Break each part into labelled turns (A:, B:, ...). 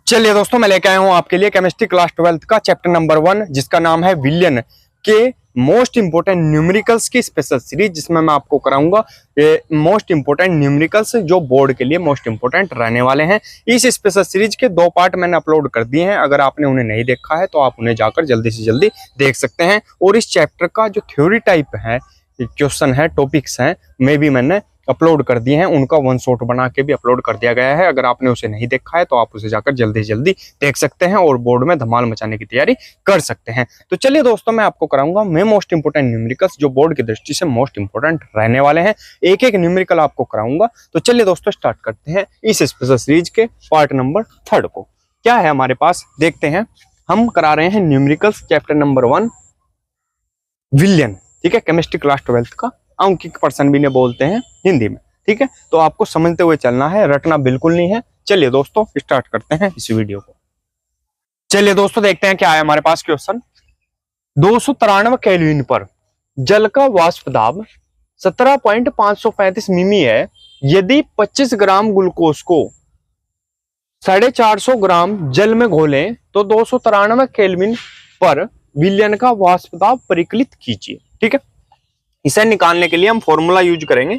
A: चलिए दोस्तों, मैं लेके आया हूं आपके लिए केमिस्ट्री क्लास 12 का चैप्टर नंबर 1, जिसका नाम है विलियन के मोस्ट इंपोर्टेंट न्यूमेरिकल्स की स्पेशल सीरीज, जिसमें मैं आपको कराऊंगा ये मोस्ट इंपोर्टेंट न्यूमेरिकल्स जो बोर्ड के लिए मोस्ट इंपोर्टेंट रहने वाले हैं। इस स्पेशल सीरीज के 2 पार्ट मैंने अपलोड कर दिए हैं। अगर आपने उन्हें नहीं देखा है तो आप उन्हें जाकर जल्दी से जल्दी देख सकते हैं। और इस चैप्टर का जो थ्योरी टाइप है, क्वेश्चन है, टॉपिक्स हैं, में भी मैंने अपलोड कर दिए हैं। उनका वन शॉट बना के भी अपलोड कर दिया गया है। अगर आपने उसे नहीं देखा है तो आप उसे जाकर जल्दी से जल्दी देख सकते हैं और बोर्ड में धमाल मचाने की तैयारी कर सकते हैं। तो चलिए दोस्तों, मैं आपको कराऊंगा मैं मोस्ट इंपोर्टेंट न्यूमेरिकल्स जो बोर्ड की दृष्टि से मोस्ट इंपोर्टेंट रहने वाले हैं। एक एक न्यूमेरिकल आपको कराऊंगा। तो चलिए दोस्तों, स्टार्ट करते हैं इस स्पेशल सीरीज के पार्ट नंबर 3 को। क्या है हमारे पास, देखते हैं। हम करा रहे हैं न्यूमेरिकल्स चैप्टर नंबर 1 विलियन, ठीक है, केमिस्ट्री क्लास 12 का। अंकित पर्सन भी ने बोलते हैं हिंदी में, ठीक है। तो आपको समझते हुए चलना है, रटना बिल्कुल नहीं है। चलिए दोस्तों, स्टार्ट करते हैं इस वीडियो को। चलिए दोस्तों, देखते हैं क्या है हमारे पास क्वेश्चन। 293 केल्विन पर जल का वाष्प दाब 17.535 मिमी है। यदि 25 ग्राम ग्लूकोज को 450 ग्राम जल में घोलें तो 293 केल्विन पर विलियन का वाष्प दाब परिकलित कीजिए, ठीक है। इसे निकालने के लिए हम फॉर्मूला यूज करेंगे।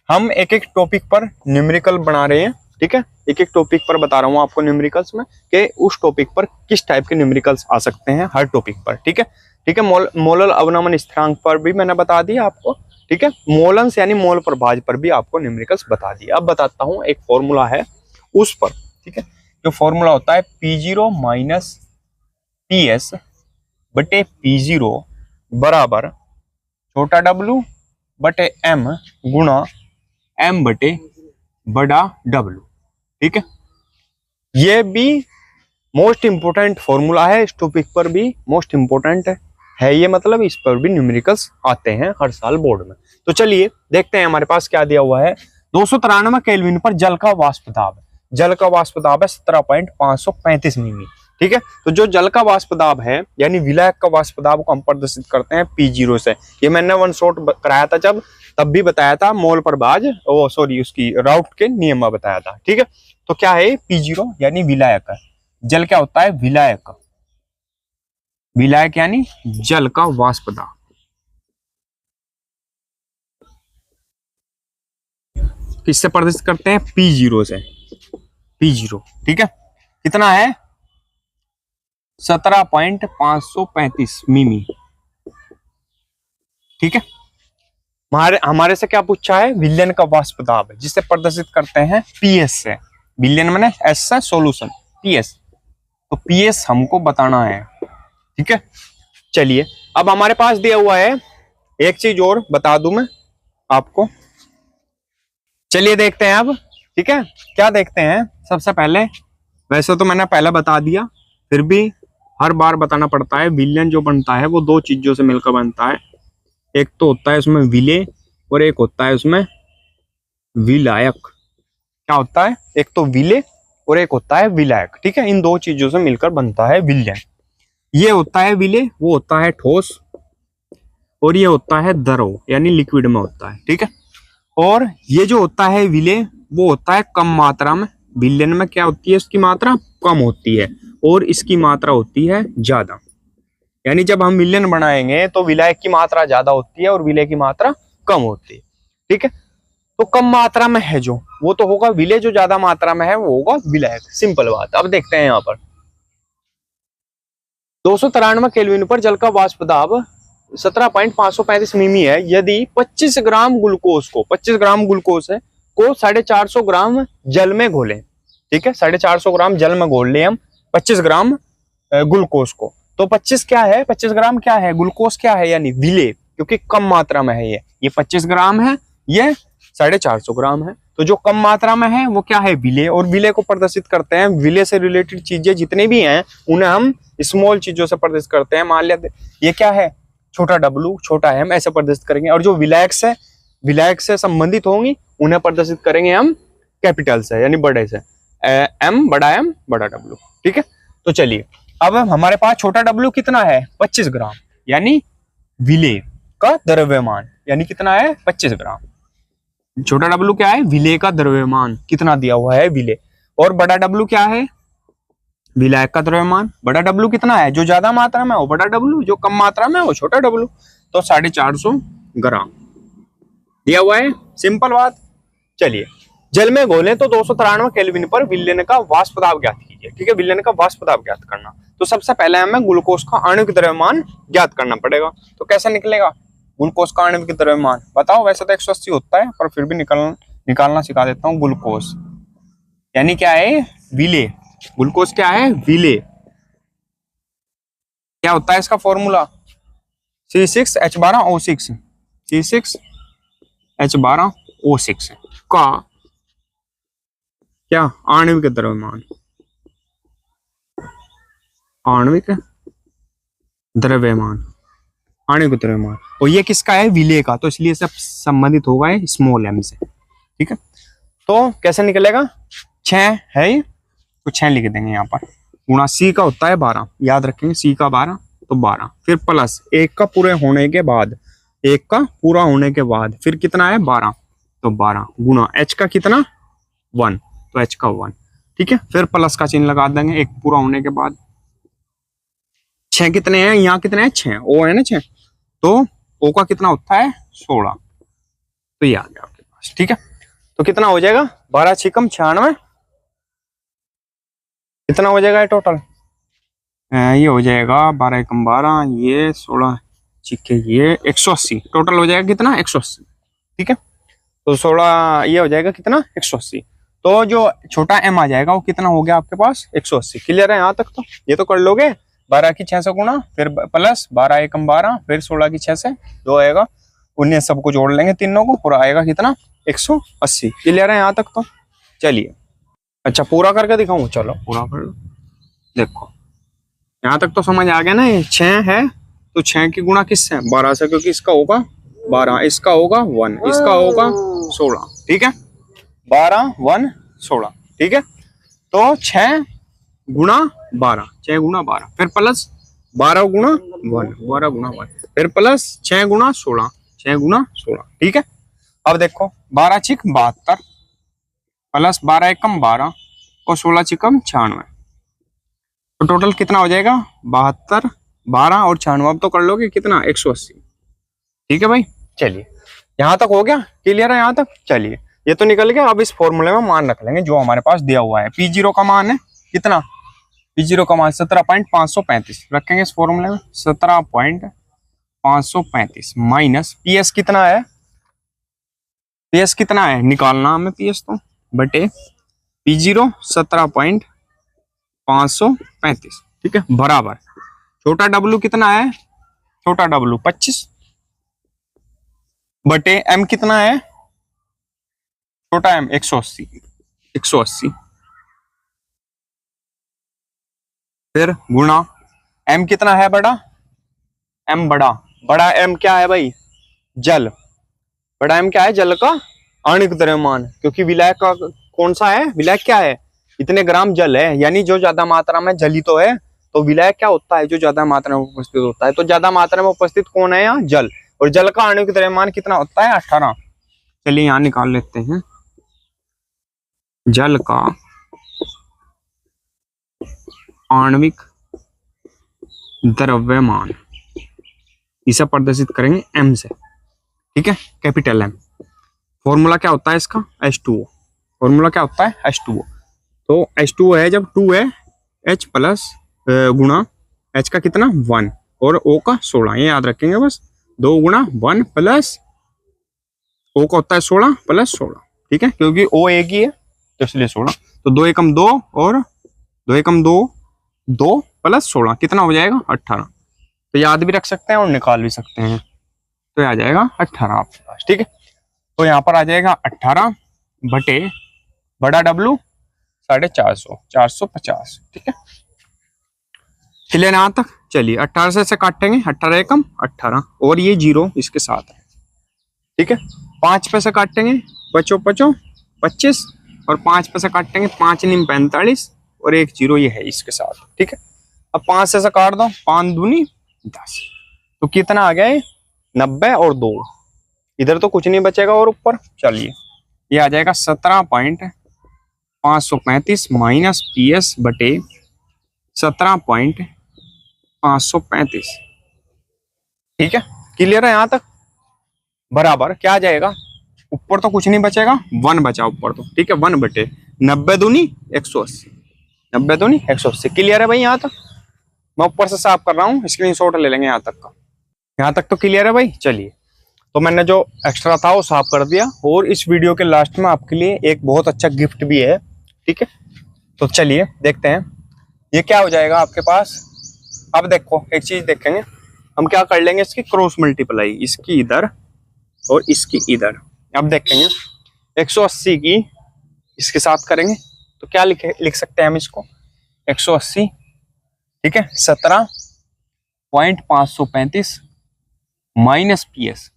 A: हम एक एक टॉपिक पर न्यूमेरिकल बना रहे हैं, ठीक है। एक एक टॉपिक पर बता रहा हूं आपको न्यूमेरिकल्स में कि उस टॉपिक पर किस टाइप के न्यूमेरिकल्स आ सकते हैं हर टॉपिक पर, ठीक है। ठीक है, मोलल अवनमन स्थिरांक पर भी मैंने बता दिया आपको, ठीक है। मोलंस यानी मोल प्रभाज पर भी आपको न्यूमेरिकल्स बता दिया। अब बताता हूं, एक फॉर्मूला है उस पर, ठीक है। जो फॉर्मूला होता है P0 माइनस PS बटे P0 बराबर छोटा W बटे M गुणा M बटे बड़ा W, ठीक है। ये भी मोस्ट इंपोर्टेंट फॉर्मूला है, इस टॉपिक पर भी मोस्ट इंपोर्टेंट है ये, मतलब इस पर भी न्यूमेरिकल्स आते हैं हर साल बोर्ड में। तो चलिए देखते हैं हमारे पास क्या दिया हुआ है। 293 केल्विन पर जल का वाष्प दाब, जल का वाष्प दाब है 17.535 मिमी, ठीक है। तो जो जल का वाष्प दाब है यानी विलायक का वाष्प दाब को हम प्रदर्शित करते हैं P0 से। ये मैंने वन शॉट कराया था जब, तब भी बताया था मोल प्रभाज, ओ सॉरी, उसकी राउट के नियम में बताया था, ठीक है। तो क्या है P0 यानी विलायक है। जल क्या होता है? विलायक। विलायक यानी जल का वाष्प दाब। किससे प्रदर्शित करते हैं? P0 से। P0, ठीक है। कितना है? 17.535 मिमी, ठीक है। हमारे से क्या पूछा है? विलियन का वाष्प दाब, जिसे प्रदर्शित करते हैं PS से। विलियन माने S से सॉल्यूशन, PS। तो PS हमको बताना है, ठीक है। चलिए, अब हमारे पास दिया हुआ है, एक चीज और बता दूं मैं आपको। चलिए देखते हैं अब, ठीक है। क्या देखते हैं सबसे पहले? वैसे तो मैंने पहले बता दिया, फिर भी हर बार बताना पड़ता है। विलियन जो बनता है वो 2 चीजों से मिलकर बनता है। एक तो होता है उसमें विलेय और एक होता है उसमें विलायक। क्या होता है? एक तो विलेय और एक होता है विलायक, ठीक है। इन 2 चीजों से मिलकर बनता है विलियन। ये होता है विलेय, वो होता है ठोस, और ये होता है द्रव यानी लिक्विड में होता है, ठीक है। और ये जो होता है विलेय वो होता है कम मात्रा में। विलियन में क्या होती है? उसकी मात्रा कम होती है और इसकी मात्रा होती है ज्यादा। यानी जब हम विलियन बनाएंगे तो विलायक की मात्रा ज्यादा होती है और विलेय की मात्रा कम होती है, ठीक है। तो कम मात्रा में है जो, वो तो होगा विलेय, जो ज्यादा मात्रा में है वो होगा विलायक। सिंपल बात। अब देखते हैं यहाँ पर 293 केल्विन पर जल का वाष्प दाब 17.535 मिमी है। यदि 25 ग्राम ग्लूकोज को, 25 ग्राम ग्लूकोज है को 450 ग्राम जल में घोलें, ठीक है। 450 ग्राम जल में घोल ले हम 25 ग्राम ग्लूकोज को। तो 25 क्या है? 25 ग्राम क्या है? ग्लूकोज क्या है? यानी विलेय, क्योंकि कम मात्रा में है ये 25 ग्राम है, ये 450 ग्राम है। तो जो कम मात्रा में है वो क्या है? विलेय। और विलेय को प्रदर्शित करते हैं, विलेय से रिलेटेड चीजें जितने भी हैं उन्हें हम स्मॉल चीजों से प्रदर्शित करते हैं। मान लिया ये क्या है? छोटा W, छोटा M, ऐसे प्रदर्शित करेंगे। और जो विलायक से संबंधित होंगी उन्हें प्रदर्शित करेंगे हम कैपिटल से यानी बड़े से, M, बड़ा M, बड़ा W, ठीक है। तो चलिए, अब हमारे पास छोटा W कितना है? 25 ग्राम, यानी विलेय का द्रव्यमान, यानी कितना है? 25 ग्राम। छोटा W क्या है? विलेय का द्रव्यमान कितना दिया हुआ है? विलेय। और बड़ा W क्या है? विलायक का द्रव्यमान, बड़ा डब्लू कितना है, जो ज्यादा मात्रा में वो बड़ा डब्लू, जो कम मात्रा में वो छोटा डब्लू, तो 450 ग्राम दिया हुआ है। सिंपल बात। चलिए, जल में घोलें तो 293 केल्विन पर विलयन का वाष्प दाब ज्ञात कीजिए। ठीक है, विलयन का वाष्प दाब ज्ञात करना, तो सबसे पहले हमें ग्लूकोज का आणविक द्रव्यमान ज्ञात करना पड़ेगा। तो कैसे निकलेगा ग्लूकोज का आणविक द्रव्यमान, बताओ। वैसे तो 180 होता है, पर फिर भी निकालना सिखा देता हूँ। ग्लूकोज यानी क्या है, विले। ग्लूकोज क्या है, विले। क्या होता है इसका फॉर्मूला, C6H12O6, C6H12O6 का क्या आणविक द्रव्यमान, आणविक द्रव्यमान, आणविक द्रव्यमान। और ये किसका है, विले का, तो इसलिए सब संबंधित होगा है स्मॉल m से। ठीक है, तो कैसे निकलेगा, 6 है ये, तो 6 लिख देंगे यहाँ पर, गुणा C का होता है 12, याद रखेंगे C का 12, तो 12, फिर प्लस 1 का पूरे होने के बाद, 1 का पूरा होने के बाद फिर कितना है 12, तो 12 गुणा H का कितना 1, तो H का 1। ठीक है, फिर प्लस का चिन्ह लगा देंगे 1 पूरा होने के बाद। 6 कितने हैं, यहाँ कितने हैं 6, O है ना 6, तो O का कितना होता है 16, तो ये आ गया आपके पास। ठीक है, तो कितना हो जाएगा 12 छिकम 96, कितना हो जाएगा टोटल, ये हो जाएगा 12 एकम 12, ये 16 छिके ये 180, टोटल हो जाएगा कितना 180। ठीक है, तो 16 ये हो जाएगा कितना 180, तो जो छोटा m आ जाएगा वो कितना हो गया आपके पास 180। क्लियर है यहाँ तक, तो ये तो कर लोगे। 12 की 6 से गुणा, फिर प्लस 12 एकम 12, फिर 16 की 6 से, जो आएगा 19, सबको जोड़ लेंगे तीनों को, पूरा आएगा कितना 180। क्लियर है यहाँ तक, तो चलिए अच्छा पूरा करके दिखाऊं, चलो पूरा कर लो। देखो यहाँ तक तो समझ आ गया ना, ये 6 है, तो 6 की गुणा किससे 12 से, क्योंकि इसका होगा 12, इसका होगा 1, इसका होगा 16। ठीक है, 12 1 16। ठीक है, तो 6 गुणा 12, 6 गुणा 12, फिर प्लस 12 गुणा 1, 12 गुणा 1, फिर प्लस 6 गुणा 16, 6 गुणा 16। ठीक है, अब देखो 12 छिक 72, प्लस 12 एकम 12 और 16 छिकम 96, तो टोटल कितना हो जाएगा 72, 12 और 96, अब तो कर लोगे कितना 180। ठीक है भाई, चलिए यहाँ तक हो गया, क्लियर है यहाँ तक। चलिए ये तो निकल गया, अब इस फॉर्मूले में मान रख लेंगे जो हमारे पास दिया हुआ है। P0 का मान है कितना, P0 का मान 17.535 रखेंगे इस फॉर्मूले में, 17.535 माइनस PS कितना है, PS कितना है निकालना हमें, PS तो बटे P0 17.535। ठीक है, बराबर छोटा W कितना है, छोटा W 25 बटे M कितना है, छोटा M 180, 180, फिर गुणा M कितना है बड़ा, M बड़ा, बड़ा M क्या है भाई, जल, बड़ा M क्या है, जल का आणविक द्रव्यमान, क्योंकि विलायक का कौन सा है, विलायक क्या है, इतने ग्राम जल है, यानी जो ज्यादा मात्रा में जली तो है, तो विलायक क्या होता है, जो ज्यादा मात्रा में उपस्थित होता है, तो ज्यादा मात्रा में उपस्थित कौन है यहाँ, जल, और जल का आणविक द्रव्यमान कितना होता है 18। चलिए यहाँ निकाल लेते हैं, जल का आणविक द्रव्यमान, इसे प्रदर्शित करेंगे M से। ठीक है, कैपिटल M। फॉर्मूला क्या होता है इसका, H2O, फॉर्मूला क्या होता है H2O, तो H2O है जब 2 है, H प्लस गुणा H का कितना 1 और O का 16, ये याद रखेंगे बस, 2 गुणा 1 प्लस O का होता है 16 प्लस 16। ठीक है, क्योंकि O एक ही है तो इसलिए 16, तो 2 एकम 2 और 2 एकम 2, 2 प्लस 16 कितना हो जाएगा 18, तो याद भी रख सकते हैं और निकाल भी सकते हैं, तो आ जाएगा 18 आपके पास। ठीक है, तो यहाँ पर आ जाएगा 18 बटे बड़ा W 450, 450। ठीक है, क्लियर यहाँ तक। चलिए 18 से काटेंगे, 18 एकम 18 और ये 0 इसके साथ है। ठीक है, 5 पे से काटेंगे, बचो 25 और 5 पे से काटेंगे, 5 नीम 45 और 1 0 ये है इसके साथ। ठीक है, अब 5 से काट दो, 5 दूनी 10, तो कितना आ गया 90 और 2, इधर तो कुछ नहीं बचेगा और ऊपर। चलिए ये आ जाएगा 17.535 माइनस PS बटे 17.535। ठीक है, क्लियर है यहाँ तक? बराबर क्या आ जाएगा, ऊपर तो कुछ नहीं बचेगा, 1 बचा ऊपर तो। ठीक है, 1/90 दूनी 180, 90 दूनी 180। क्लियर है भाई यहाँ तक? मैं ऊपर से साफ कर रहा हूँ, स्क्रीनशॉट ले लेंगे यहाँ तक का। यहाँ तक तो क्लियर है भाई? चलिए, तो मैंने जो एक्स्ट्रा था वो साफ कर दिया, और इस वीडियो के लास्ट में आपके लिए एक बहुत अच्छा गिफ्ट भी है। ठीक है, तो चलिए देखते हैं ये क्या हो जाएगा आपके पास। अब देखो एक चीज देखेंगे, हम क्या कर लेंगे, इसकी क्रॉस मल्टीप्लाई, इसकी इधर और इसकी इधर। अब देखेंगे 180 की इसके साथ करेंगे तो क्या लिख सकते हैं हम इसको, 180 ठीक है 17.535 माइनस पीएस,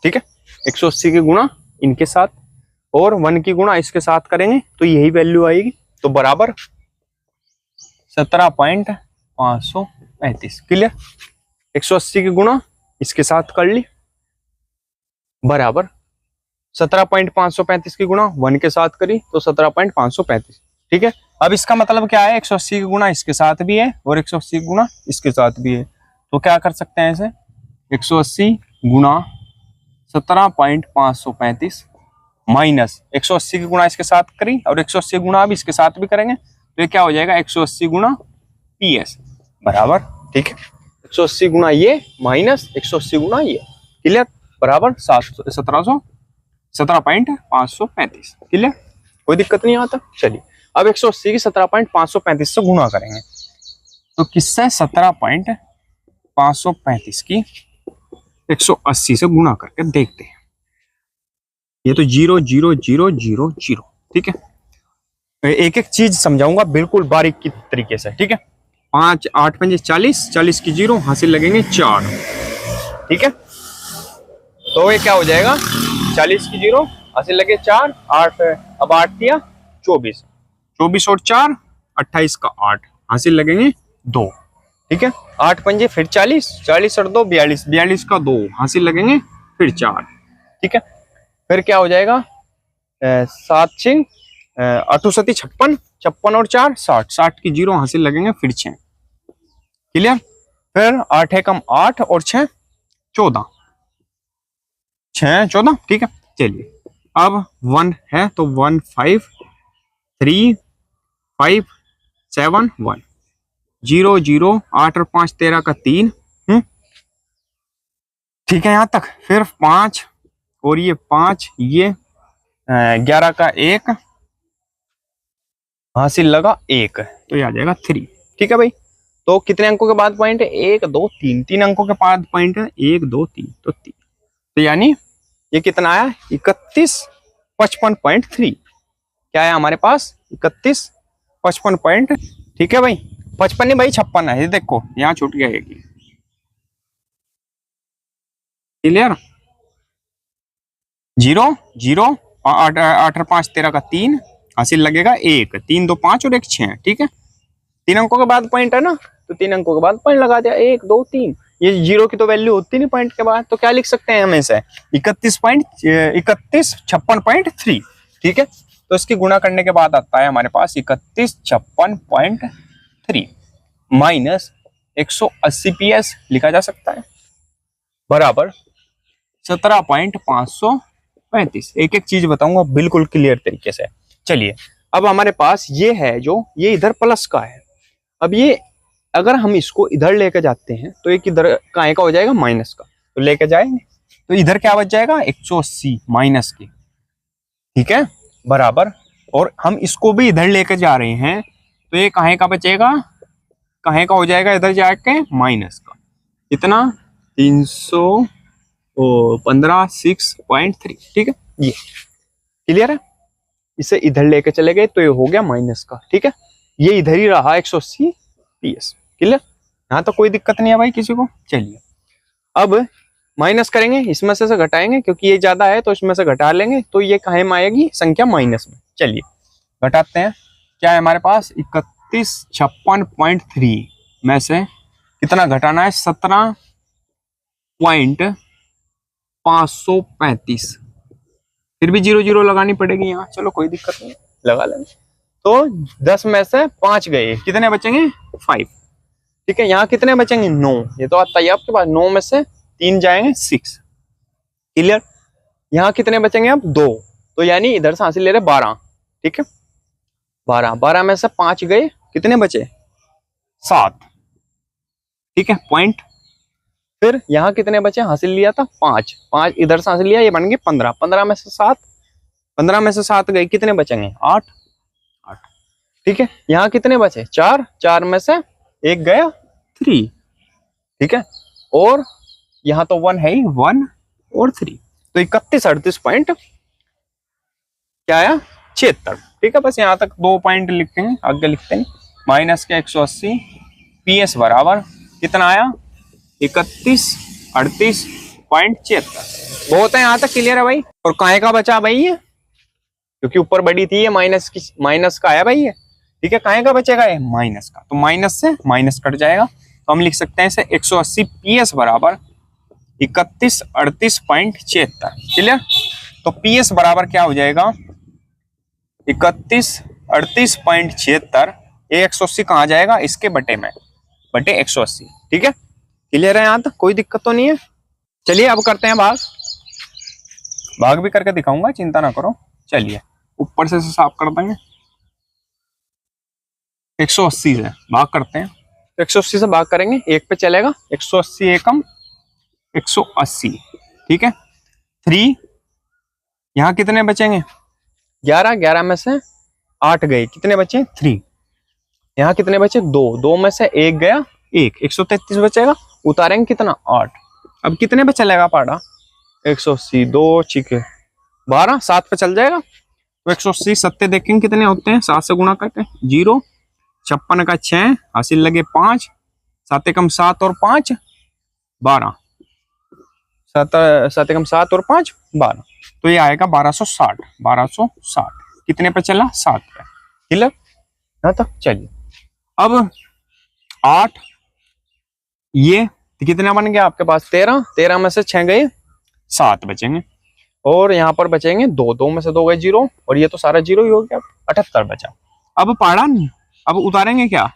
A: ठीक है। 180 की गुणा इनके साथ और 1 की गुणा इसके साथ करेंगे तो यही वैल्यू आएगी, तो बराबर 17.535। क्लियर? 180 की गुणा इसके साथ कर ली, बराबर 17.535 की गुणा 1 के साथ करी तो 17.535। ठीक है, अब इसका मतलब क्या है, 180 की गुणा इसके साथ भी है और 180 की गुणा इसके साथ भी है, तो क्या कर सकते हैं इसे, 180 गुणा 17.535 माइनस 180 की गुणा इसके साथ करी और 180 गुणा अब इसके साथ भी करेंगे तो ये क्या हो जाएगा, 180 गुणा पीएस बराबर। ठीक है, 180 गुणा ये माइनस 180 गुणा ये। क्लियर? बराबर 17.535। क्लियर? कोई दिक्कत नहीं आता। चलिए, अब 180 की 17.535 से गुणा करेंगे तो किससे, 17.535 की 180 से गुणा करके देखते हैं। ये तो 0 0 0 0 0। ठीक है, एक एक चीज समझाऊंगा बिल्कुल बारीकी तरीके से। ठीक है, 5 8 5 40, 40 की 0 हासिल लगेंगे 4। ठीक है, तो ये क्या हो जाएगा, 40 की 0 हासिल लगे 4, 8 अब 8 किया 24, 24 और 4 28 का 8 हासिल लगेंगे 2। ठीक है, 8 पंजे फिर 40, 40 और 2 42, 42 का 2 हासिल लगेंगे फिर 4। ठीक है, फिर क्या हो जाएगा, 7 6 68 56, 56 और 4 60, 60 की 0 हासिल लगेंगे फिर 6। क्लियर? फिर 8 एकम 8 और 6 14, 6 14। ठीक है, चलिए अब 1 है तो 1 5 3 5 7 1 0 0 8 और 5 13 का 3। ठीक है यहाँ तक। फिर 5 और ये 5, ये 11 का 1 हासिल लगा 1 तो ये आ जाएगा 3। ठीक है भाई, तो कितने अंकों के बाद पॉइंट है, 1 2 3, 3 अंकों के बाद पॉइंट है 1 2 3, तो 3। तो यानी ये कितना आया, 3155.3। क्या है हमारे पास, 3155. ठीक है भाई, 55 नहीं भाई 56 है, ये देखो यहाँ छूट गया एक। क्लियर? 0 0 8 और 5 13 का 3 हासिल लगेगा 1, 3 2 5 और 1 6। ठीक है, 3 अंकों के बाद पॉइंट है ना, तो 3 अंकों के बाद पॉइंट लगा दिया, 1 2 3। ये 0 की तो वैल्यू होती नहीं पॉइंट के बाद, तो क्या लिख सकते हैं हम इसे, 3156.3। ठीक है, तो इसकी गुणा करने के बाद आता है हमारे पास 3156.3 माइनस 180 पीएस लिखा जा सकता है, बराबर 17.535। एक एक चीज बताऊंगा बिल्कुल क्लियर तरीके से। चलिए, अब हमारे पास ये है जो ये इधर प्लस का है, अब ये अगर हम इसको इधर लेके जाते हैं तो एक इधर का हो जाएगा माइनस का, तो लेके जाएंगे तो इधर क्या बच जाएगा, 180 माइनस की। ठीक है, बराबर, और हम इसको भी इधर लेके जा रहे हैं तो ये कहाँ का बचेगा, कहाँ का हो जाएगा इधर जाके माइनस का, इतना 315.6.3। ठीक है, ये क्लियर है। इसे इधर लेके चले गए तो ये हो गया माइनस का। ठीक है, ये इधर ही रहा 180 पीएस। क्लियर? यहाँ तो कोई दिक्कत नहीं है भाई किसी को। चलिए, अब माइनस करेंगे, इसमें से घटाएंगे क्योंकि ये ज्यादा है तो इसमें से घटा लेंगे, तो ये कहाँ में आएगी, संख्या माइनस में। चलिए घटाते हैं, क्या है हमारे पास, 3156.3 में से कितना घटाना है, 17.535। फिर भी 0 0 लगानी पड़ेगी यहाँ, चलो कोई दिक्कत नहीं, लगा लेंगे। तो 10 में से 5 गए, कितने बचेंगे 5। ठीक है, यहाँ कितने बचेंगे 9, ये तो आता ही आपके पास, 9 में से 3 जाएंगे 6। क्लियर। यहाँ कितने बचेंगे अब 2, तो यानी इधर से हासिल ले रहे 12। ठीक है, 12 में से 5 गए, कितने बचे 7। ठीक है पॉइंट। फिर यहाँ कितने बचे, हासिल लिया था 5 इधर से हासिल लिया, ये बन गए 15 में से 7, 15 में से 7 गए, कितने बचेंगे 8। ठीक है, यहाँ कितने बचे 4 में से 1 गया 3। ठीक है, और यहाँ तो 1 है ही, 1 और 3, तो 31 38 पॉइंट क्या आया 76। ठीक है, बस यहाँ तक 2 पॉइंट लिखेंगे, आगे लिखते नहीं। माइनस के 180 PS बराबर कितना आया 31 38.76। बहुत है यहाँ तक, क्लियर है भाई। और काहे का बचा भाई ये, क्योंकि ऊपर बड़ी थी ये, माइनस का आया भाई ये। ठीक है, काहे का बचेगा ये माइनस का, तो माइनस से माइनस कट जाएगा, तो हम लिख सकते हैं इसे 180 PS बराबर 31 38.76। क्लियर। तो PS बराबर क्या हो जाएगा 31 38.76। ये 180 कहाँ जाएगा, इसके बटे में, बटे 180। ठीक है, क्लियर है यहाँ तक, कोई दिक्कत तो नहीं है। चलिए अब करते हैं भाग भी करके दिखाऊंगा, चिंता ना करो। चलिए ऊपर से साफ कर देंगे, 180 से भाग करते हैं। 180 से भाग करेंगे, 1 पे चलेगा, 180 एकम 180। ठीक है, 3 यहाँ कितने बचेंगे 11 में से 8 गए, कितने बचे 3। यहाँ कितने बचे 2 में से 1 गया 1, 133 बचेगा, उतारेंगे कितना 8। अब कितने पे चलेगा पाड़ा 180, 2 ठीक है 12, 7 पे चल जाएगा। तो 180 सत्ते देखेंगे कितने होते हैं, 7 से गुणा करते हैं 0, 56 का 6, हासिल लगे 5, 7 एकम 7 और 5 12, 7 एकम 7 और 5 12, तो ये आएगा 1260। कितने पे चला 7 पे। क्लियर यहाँ तक। चलिए अब 8 ये कितना बन गया आपके पास 13 में से 6 गए 7 बचेंगे, और यहाँ पर बचेंगे 2 में से 2 गए 0, और ये तो सारा 0 ही हो गया, 78 बचा। अब पाड़ा नहीं, अब उतारेंगे क्या,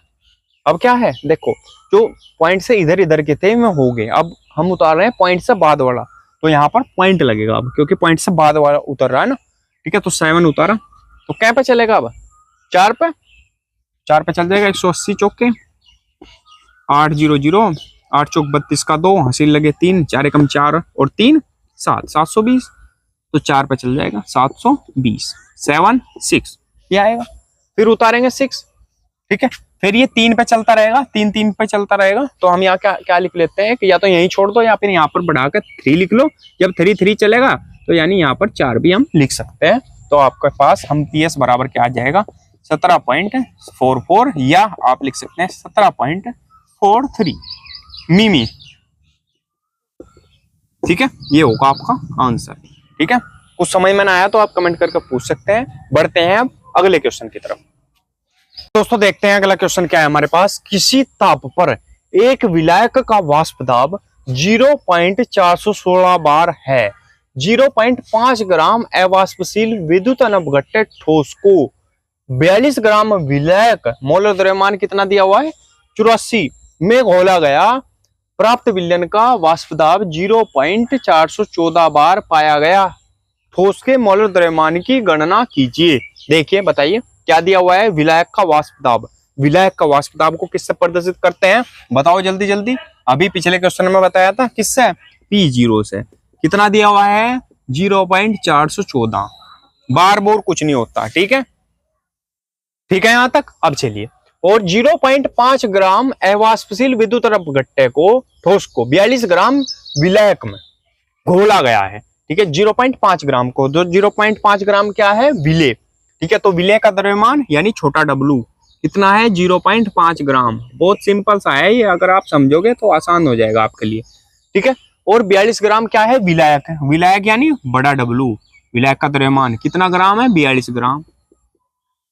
A: अब क्या है देखो, जो पॉइंट से इधर के थे वो हो गए, अब हम उतार रहे हैं पॉइंट से बाद वाला, तो यहाँ पर पॉइंट लगेगा अब, क्योंकि पॉइंट से बाद वाला उतर रहा है ना। ठीक है, तो 7 उतारा, तो क्या पे चलेगा अब 4 पे चल जाएगा, 180 चौके 8 0 0, 8 चौक 32 का 2, हासिल लगे 3, 4 एकम 4 और 3 7, 720, तो 4 पे चल जाएगा 720, 7 6 ये आएगा। फिर उतारेंगे 6। ठीक है, फिर ये 3 पे चलता रहेगा, 3 पे चलता रहेगा, तो हम यहाँ क्या लिख लेते हैं कि या तो यहीं छोड़ दो या फिर यहाँ पर बढ़ाकर 3 लिख लो। जब 3 चलेगा तो यानी यहाँ पर 4 भी हम लिख सकते हैं। तो आपके पास हम PS बराबर क्या आ जाएगा 17.44, या आप लिख सकते हैं 17.43 मिमी। ठीक है, ये होगा आपका आंसर। ठीक है, कुछ समझ में ना आया तो आप कमेंट करके पूछ सकते हैं। बढ़ते हैं अब अगले क्वेश्चन की तरफ। दोस्तों देखते हैं अगला क्वेश्चन क्या है हमारे पास। किसी ताप पर एक विलायक का वाष्प दाब 0.416 बार है। 0.5 ग्राम अवाष्पशील विद्युत अनवघट्य ठोस को 42 ग्राम विलायक मोलर द्रव्यमान कितना दिया हुआ है 84 में घोला गया। प्राप्त विलयन का वाष्प दाब 0.414 बार पाया गया। ठोस के मोलर द्रव्यमान की गणना कीजिए। देखिए बताइए क्या दिया हुआ है, विलायक का वाष्प दाब। विलायक का वाष्प दाब को किससे प्रदर्शित करते हैं बताओ जल्दी जल्दी। अभी पिछले क्वेश्चन में बताया था किससे, P0 से। कितना दिया हुआ है 0.414 बार बोर कुछ नहीं होता। ठीक है, ठीक है यहां तक। अब चलिए, और 0.5 ग्राम अवाष्पशील विद्युत अनवघट्य को ठोस को 42 ग्राम विलायक में घोला गया है। ठीक है, 0.5 ग्राम को, जो 0.5 ग्राम क्या है विलेय। ठीक है, तो विलेय का द्रव्यमान यानी छोटा W कितना है 0.5 ग्राम। बहुत सिंपल सा है ये, अगर आप समझोगे तो आसान हो जाएगा आपके लिए। ठीक है, और 42 ग्राम क्या है विलायक है। विलायक यानी बड़ा W। विलायक का द्रव्यमान कितना ग्राम है 42 ग्राम।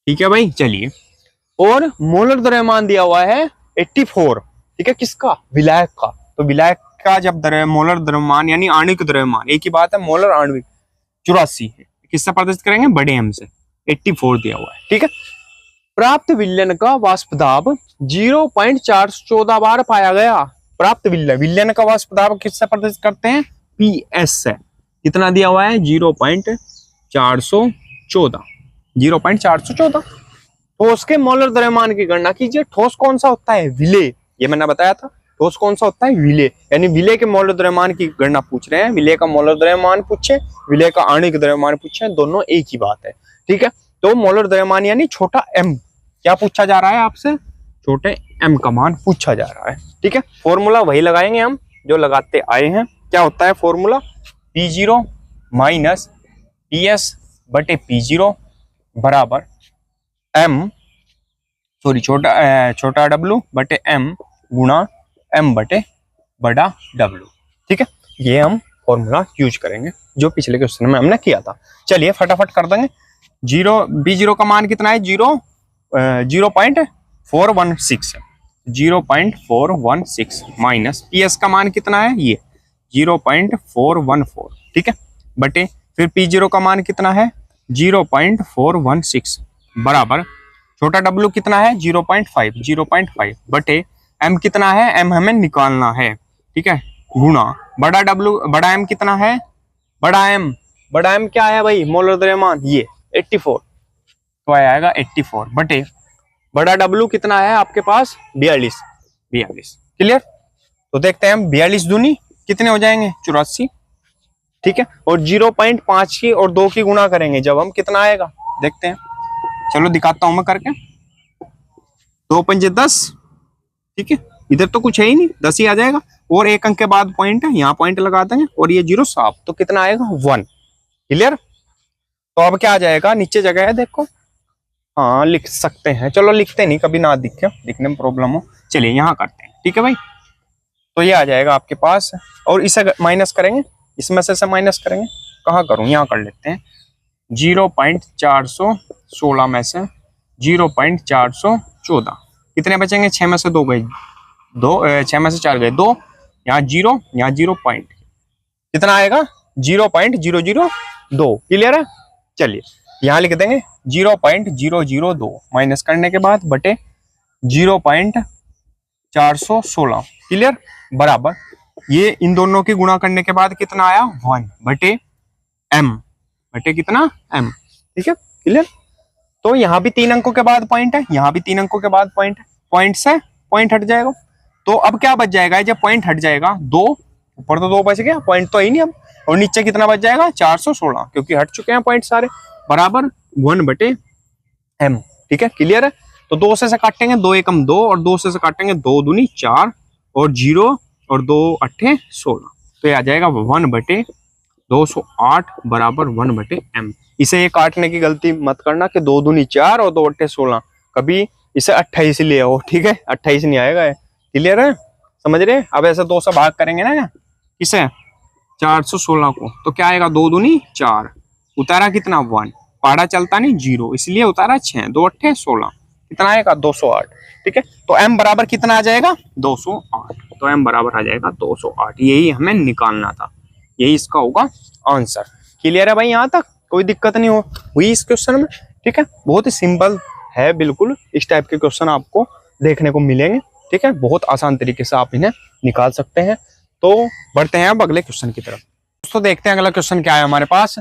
A: ठीक है भाई, चलिए। और मोलर द्रव्यमान दिया हुआ है 84। ठीक है, किसका विलायक का। तो विलायक का जब मोलर द्रव्यमान यानी आणविक द्रव्यमान, एक ही बात है, मोलर आणविक 84 है। किससे प्रदर्शित करेंगे बड़े M से, 84 दिया हुआ है। ठीक है, प्राप्त विलयन का वाष्प दाब 0.414 बार पाया गया। प्राप्त विलयन का वाष्प दाब किससे प्रदर्शित करते हैं? PS से। कितना दिया हुआ है? 0.414। 0.414। ठोस के मोलर द्रव्यमान की गणना कीजिए। ठोस कौन सा होता है? विलेय। ये मैंने बताया था। ठोस कौन सा होता है? विलेय। यानी विलेय के मोलर द्रव्यमान की गणना पूछ रहे हैं। विलेय का मोलर द्रव्यमान पूछे, विलेय का आणविक द्रव्यमान पूछे, दोनों एक ही बात है। ठीक है, तो मोलर द्रव्यमान यानी छोटा m क्या पूछा जा रहा है आपसे? छोटे m का मान पूछा जा रहा है। ठीक है, फॉर्मूला वही लगाएंगे हम जो लगाते आए हैं। क्या होता है फॉर्मूला? P0 माइनस PS बटे P0 बराबर छोटा W बटे M गुणा M बटे बड़ा W। ठीक है, ये हम फॉर्मूला यूज करेंगे जो पिछले क्वेश्चन में हमने किया था। चलिए फटाफट कर देंगे। B0 का मान कितना है? 0.416 0.416 माइनस PS का मान कितना है? ये 0.414। ठीक है, बटे फिर P0 का मान कितना है? 0.416 बराबर छोटा W कितना है? 0.5 बटे M कितना है? M हमें निकालना है। ठीक है, गुणा बड़ा W बड़ा M कितना है? बड़ा M क्या है भाई? मोलर द्रव्यमान ये 84, तो आएगा 84 बटे बड़ा W कितना है आपके पास? 42। क्लियर? तो देखते हैं हम 42 दूनी कितने हो जाएंगे? 84। ठीक है, और 0.5 की और 2 की गुणा करेंगे जब हम, कितना आएगा देखते हैं। चलो दिखाता हूं मैं करके। 2 पंजे 10। ठीक है, इधर तो कुछ है ही नहीं, 10 ही आ जाएगा। और एक अंक के बाद पॉइंट है, यहाँ पॉइंट लगा देंगे और ये 0 साफ, तो कितना आएगा? 1। क्लियर? तो अब क्या आ जाएगा? नीचे जगह है देखो, हाँ लिख सकते हैं। चलो लिखते नहीं, कभी ना दिखने में प्रॉब्लम हो। चलिए यहाँ करते हैं। ठीक है भाई, तो ये आ जाएगा आपके पास, और इसे माइनस करेंगे, इसमें से माइनस करेंगे। कहाँ करूँ? यहाँ कर लेते हैं। 0.416 में से 0.414 कितने बचेंगे? 6 में से 2 गए, 6 में से 4 गए 2, यहाँ 0, यहाँ 0 पॉइंट, कितना आएगा? 0.002। क्लियर है? चलिए यहाँ लिख देंगे 0.002 माइनस करने के बाद बटे 0.416। क्लियर? बराबर ये इन दोनों की गुणा करने के बाद कितना आया? 1 बटे M बटे कितना? M। ठीक है, क्लियर? तो यहाँ भी 3 अंकों के बाद पॉइंट है, यहाँ भी 3 अंकों के बाद पॉइंट है। पॉइंट से पॉइंट हट जाएगा, तो अब क्या बच जाएगा? जब पॉइंट हट जाएगा 2, ऊपर तो 2 बच गया, पॉइंट तो है ही नहीं अब। और नीचे कितना बच जाएगा? 416, क्योंकि हट चुके हैं पॉइंट सारे। बराबर 1 बटे M। ठीक है, क्लियर है? तो 2 से काटेंगे, 2 एकम 2, और 2 से काटेंगे 2 दूनी 4, और 0 और 2 अट्ठे 16, तो ये आ जाएगा 1 बटे 208 बराबर 1 बटे M। इसे ये काटने की गलती मत करना कि 2 दूनी 4 और 2 अट्ठे 16, कभी इसे 28 ले आओ। ठीक है, 28 नहीं आएगा। क्लियर है? समझ रहे? अब ऐसे 2 से भाग करेंगे ना इसे 416 को, तो क्या आएगा? 2 दूनी 4, उतारा कितना? 1, पाड़ा चलता नहीं 0, इसलिए उतारा 6, 2 अट्ठे 16, कितना आएगा? 208। ठीक है, तो M बराबर कितना आ जाएगा? 208। तो M बराबर आ जाएगा 208। यही हमें निकालना था, यही इसका होगा आंसर। क्लियर है भाई? यहाँ तक कोई दिक्कत नहीं हुई इस क्वेश्चन में? ठीक है, बहुत ही सिंपल है बिल्कुल। इस टाइप के क्वेश्चन आपको देखने को मिलेंगे। ठीक है, बहुत आसान तरीके से आप इन्हें निकाल सकते हैं। तो बढ़ते हैं अब अगले क्वेश्चन की तरफ। दोस्तों देखते हैं अगला क्वेश्चन क्या है हमारे पास।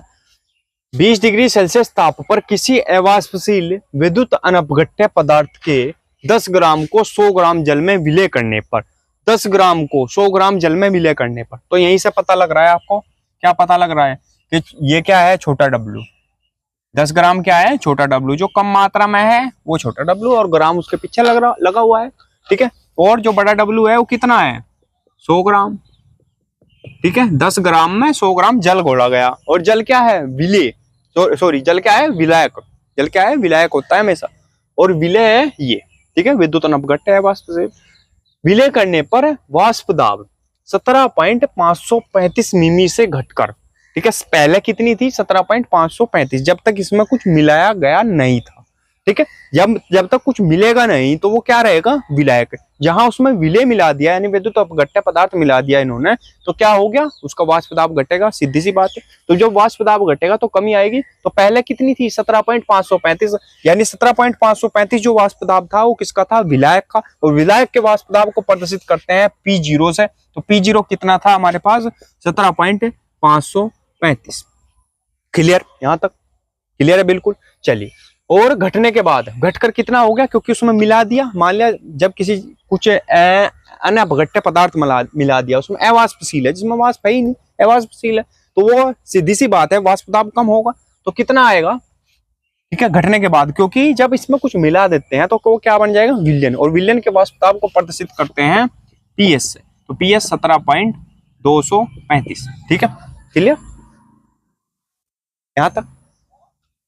A: 20 डिग्री सेल्सियस ताप पर किसी अवाष्पशील विद्युत अनपघट्य पदार्थ के 10 ग्राम को 100 ग्राम जल में विलय करने पर, 10 ग्राम को 100 ग्राम जल में विलय करने पर, तो यहीं से पता लग रहा है आपको, क्या पता लग रहा है कि ये क्या है? छोटा W। 10 ग्राम क्या है? छोटा W। जो कम मात्रा में है वो छोटा W, और ग्राम उसके पीछे लगा हुआ है। ठीक है, और जो बड़ा W है वो कितना है? 100 ग्राम। ठीक है, 10 ग्राम में 100 ग्राम जल घोला गया, और जल क्या है? विलेय। सॉरी, जल क्या है? विलायक। जल क्या है? विलायक होता है हमेशा, और विलय है ये। ठीक है, विद्युत अनपघट्य है वाष्प से। विलय करने पर वाष्प दाब 17.535 मिमी से घटकर, ठीक है, पहले कितनी थी? 17.535, जब तक इसमें कुछ मिलाया गया नहीं था। ठीक है। जब तक कुछ मिलेगा नहीं तो वो क्या रहेगा, विलायक। जहां उसमें विलय मिला दिया यानी विद्युत अपघट्य पदार्थ मिला दिया इन्होंने, तो क्या हो गया, उसका वाष्प दाब घटेगा, सीधी सी बात है। तो जब वाष्प दाब घटेगा तो कमी आएगी। तो पहले कितनी थी, 17.535, यानी 17.535 जो वाष्प दाब था वो किसका था, विलायक का। और विलायक के वाष्प दाब को प्रदर्शित करते हैं P0 से। तो P0 कितना था हमारे पास, 17.535। क्लियर, यहां तक क्लियर है बिल्कुल। चलिए, और घटने के बाद घटकर कितना हो गया, क्योंकि उसमें मिला दिया। मान लिया जब किसी कुछ अन्य अपघट्य पदार्थ मिला दिया, उसमें अवाष्पशील है, जिसमें वाष्प है ही नहीं, अवाष्पशील है, तो वो सीधी सी बात है वाष्प दाब कम होगा। तो कितना आएगा, ठीक है, घटने के बाद, क्योंकि जब इसमें कुछ मिला देते हैं तो वो क्या बन जाएगा, विलयन। और विलयन के वाष्प दाब को प्रदर्शित करते हैं PS से। तो PS 17.235। ठीक है, क्लियर यहां तक।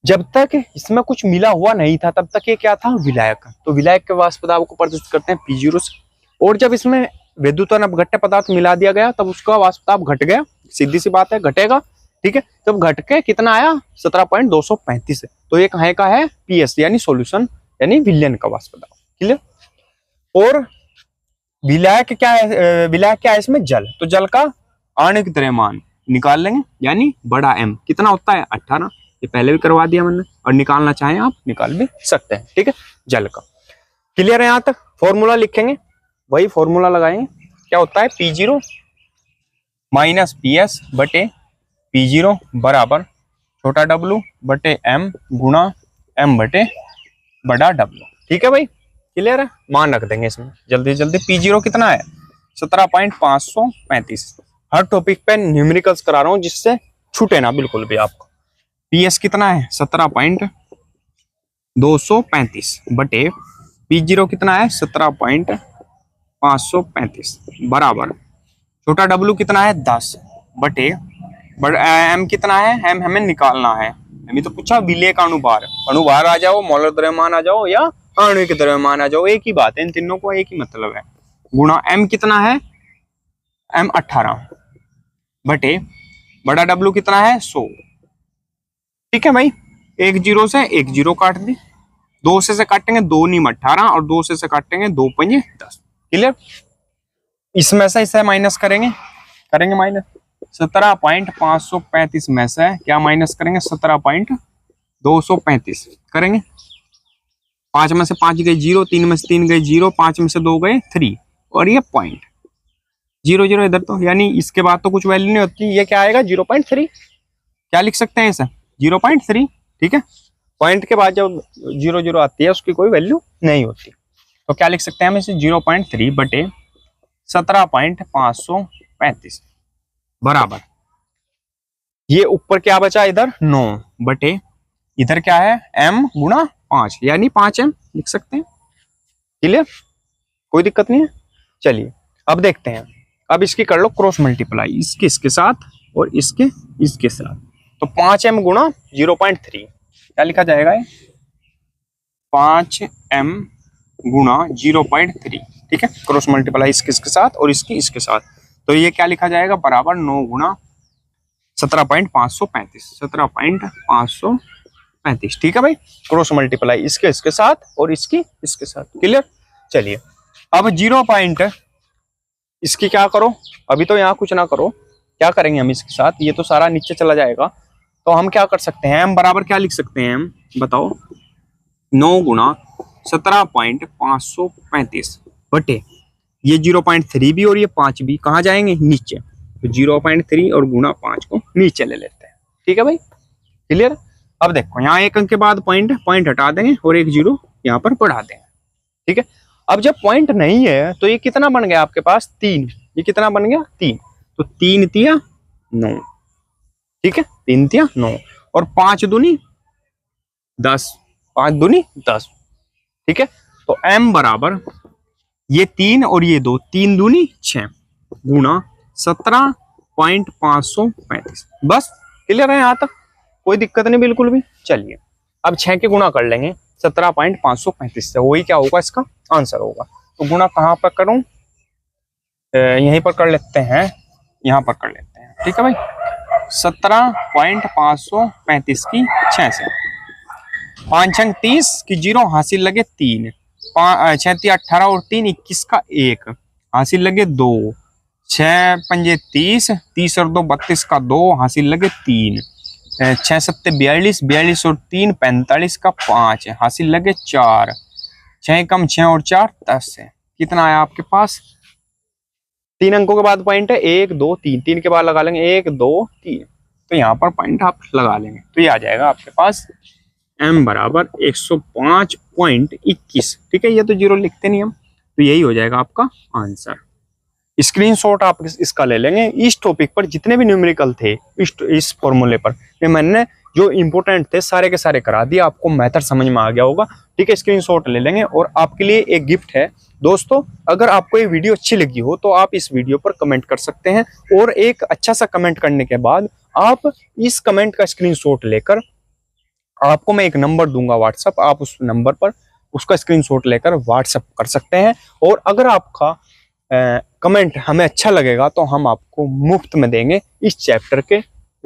A: जब तक इसमें कुछ मिला हुआ नहीं था तब तक ये क्या था, विलायक। तो विलायक के वाष्प दाब को प्रदर्शित करते हैं P0 से। और जब इसमें विद्युत अपघट्य पदार्थ मिला दिया गया तब उसका वाष्प दाब घट गया, सीधी सी बात है, घटेगा। ठीक है, जब घट के कितना आया, 17.235। तो ये कहाँ का है, PS यानी सॉल्यूशन, यानी विलयन का वाष्प दाब। क्लियर। और विलायक क्या है, विलायक क्या है इसमें, जल। तो जल का आणविक द्रव्यमान निकाल लेंगे, यानी बड़ा M कितना होता है, 18। ये पहले भी करवा दिया मैंने, और निकालना चाहें आप निकाल भी सकते हैं। ठीक है, जल का। क्लियर है यहां तक। फॉर्मूला लिखेंगे, वही फॉर्मूला लगाएंगे। क्या होता है, P0 माइनस PS बटे P0 बराबर छोटा W बटे M गुणा M बटे बड़ा W। ठीक है भाई, क्लियर है। मान रख देंगे इसमें जल्दी जल्दी। P0 कितना है, 17.535। हर टॉपिक पे न्यूमेरिकल्स करा रहा हूं जिससे छूटे ना बिल्कुल भी आपको। PS कितना है, 17.235 बटे P0 कितना है, 17.535 बराबर छोटा W कितना है, 10 बटे M कितना है, M हमें निकालना है। हमें तो पूछा विलेय का अनुभार, अनुभार आ जाओ, मौलिक द्रव्यमान आ जाओ या आणविक द्रव्यमान आ जाओ, एक ही बात है, इन तीनों को एक ही मतलब है। गुणा M कितना है, M 18 बटे बड़ा W कितना है, 100। ठीक है भाई, एक जीरो से एक जीरो काट दी, 2 से काटेंगे 2 नीम 18 और 2 से काटेंगे 2 पंजे 10। क्लियर। इसमें से इसे माइनस करेंगे माइनस 17.535 में से क्या माइनस करेंगे, 17.235 करेंगे। 5 में से 5 गए 0, 3 में से 3 गए 0, 5 में से 2 गए 3, और ये पॉइंट 0 0 इधर। तो यानी इसके बाद तो कुछ वैल्यू नहीं होती, ये क्या आएगा 0.3। क्या लिख सकते हैं इसे, 0.3। ठीक है, पॉइंट के बाद जब 0 0 आती है उसकी कोई वैल्यू नहीं होती। तो क्या लिख सकते हैं हम इसे, 0.3 बटे 17.535 बराबर, ये ऊपर क्या बचा इधर 9 बटे इधर क्या है M गुणा 5, यानी 5M लिख सकते हैं। क्लियर, कोई दिक्कत नहीं है। चलिए अब देखते हैं, अब इसकी कर लो क्रॉस मल्टीप्लाई, इसके साथ और इसके साथ। तो 5M गुणा 0.3 क्या लिखा जाएगा, 5M गुणा 0.3। ठीक है, क्रॉस मल्टीप्लाई इसके साथ और इसके साथ। तो ये क्या लिखा जाएगा, बराबर 9 गुणा 17.535, 17.535। ठीक है भाई, क्रॉस मल्टीप्लाई इसके साथ और इसके साथ। क्लियर। चलिए अब 0 पॉइंट इसकी क्या करो, अभी तो यहाँ कुछ ना करो, क्या करेंगे हम इसके साथ, ये तो सारा नीचे चला जाएगा। तो हम क्या कर सकते हैं, हम बराबर क्या लिख सकते हैं, हम बताओ, 9 गुणा 17.535 बटे ये 0.3 भी और ये 5 भी कहाँ जाएंगे, नीचे। तो 0.3 और गुणा 5 को नीचे ले लेते हैं। ठीक है भाई, क्लियर। अब देखो यहाँ एक अंक के बाद पॉइंट हटा देंगे और एक 0 यहाँ पर बढ़ा देंगे। ठीक है, अब जब पॉइंट नहीं है तो ये कितना बन गया आपके पास, 3। ये कितना बन गया, 3। तो 3 तिया 9। ठीक है, 3 तिया 9 और 5 दूनी 10, 5 दूनी 10। ठीक है, तो M बराबर ये 3 और ये 2, 3 दूनी 6 गुणा 17.535। बस क्लियर है यहाँ तक, कोई दिक्कत नहीं बिल्कुल भी। चलिए अब 6 के गुणा कर लेंगे 17.535 से, वही क्या होगा, इसका आंसर होगा। तो गुणा कहाँ पर करूं, यहीं पर कर लेते हैं, यहाँ पर कर लेते हैं। ठीक है भाई, 17.535 की 6 से 5 अंक 30 की 0 हासिल लगे 3, 6 3 18 और 3 21 का 1 हासिल लगे 2, 6 पंजे 30, 30 और 2 32 का 2 हासिल लगे 3, 6 7 42, 42 और 3 45 का 5 हासिल लगे 4, 6 कम 6 और 4 10 है। कितना आया आपके पास? 3 अंकों के बाद पॉइंट है 1 2 3, 3 के बाद लगा लेंगे 1 2 3, तो यहाँ पर पॉइंट आप लगा लेंगे तो ये आ जाएगा आपके पास m बराबर 105.21। ठीक है, ये तो 0 लिखते नहीं हम, तो यही हो जाएगा आपका आंसर। स्क्रीनशॉट आप इसका ले लेंगे। इस टॉपिक पर जितने भी न्यूमेरिकल थे इस फॉर्मूले पर ये मैंने जो इंपॉर्टेंट थे सारे के सारे करा दिए, आपको मेथड समझ में आ गया होगा। ठीक है, स्क्रीनशॉट ले लेंगे। और आपके लिए एक गिफ्ट है दोस्तों, अगर आपको ये वीडियो अच्छी लगी हो तो आप इस वीडियो पर कमेंट कर सकते हैं, और एक अच्छा सा कमेंट करने के बाद आप इस कमेंट का स्क्रीनशॉट लेकर, आपको मैं एक नंबर दूंगा व्हाट्सएप, आप उस नंबर पर उसका स्क्रीनशॉट लेकर व्हाट्सएप कर सकते हैं। और अगर आपका कमेंट हमें अच्छा लगेगा तो हम आपको मुफ्त में देंगे इस चैप्टर के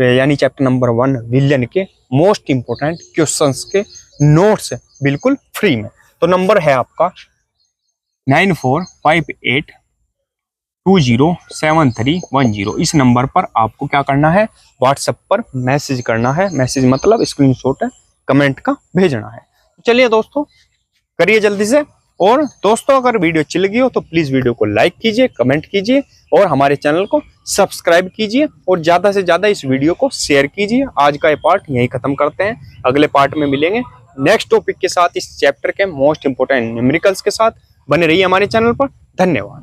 A: यानी चैप्टर नंबर 1 विलियन के मोस्ट इंपोर्टेंट क्वेश्चंस के नोट्स बिल्कुल फ्री में। तो नंबर है आपका 9458207310। इस नंबर पर आपको क्या करना है, व्हाट्सएप पर मैसेज करना है। मैसेज मतलब स्क्रीनशॉट है, कमेंट का भेजना है। चलिए दोस्तों, करिए जल्दी से। और दोस्तों, अगर वीडियो अच्छी लगी हो तो प्लीज वीडियो को लाइक कीजिए, कमेंट कीजिए और हमारे चैनल को सब्सक्राइब कीजिए, और ज्यादा से ज्यादा इस वीडियो को शेयर कीजिए। आज का ये पार्ट यहीं खत्म करते हैं, अगले पार्ट में मिलेंगे नेक्स्ट टॉपिक के साथ, इस चैप्टर के मोस्ट इंपोर्टेंट न्यूमेरिकल्स के साथ। बने रहिए हमारे चैनल पर। धन्यवाद।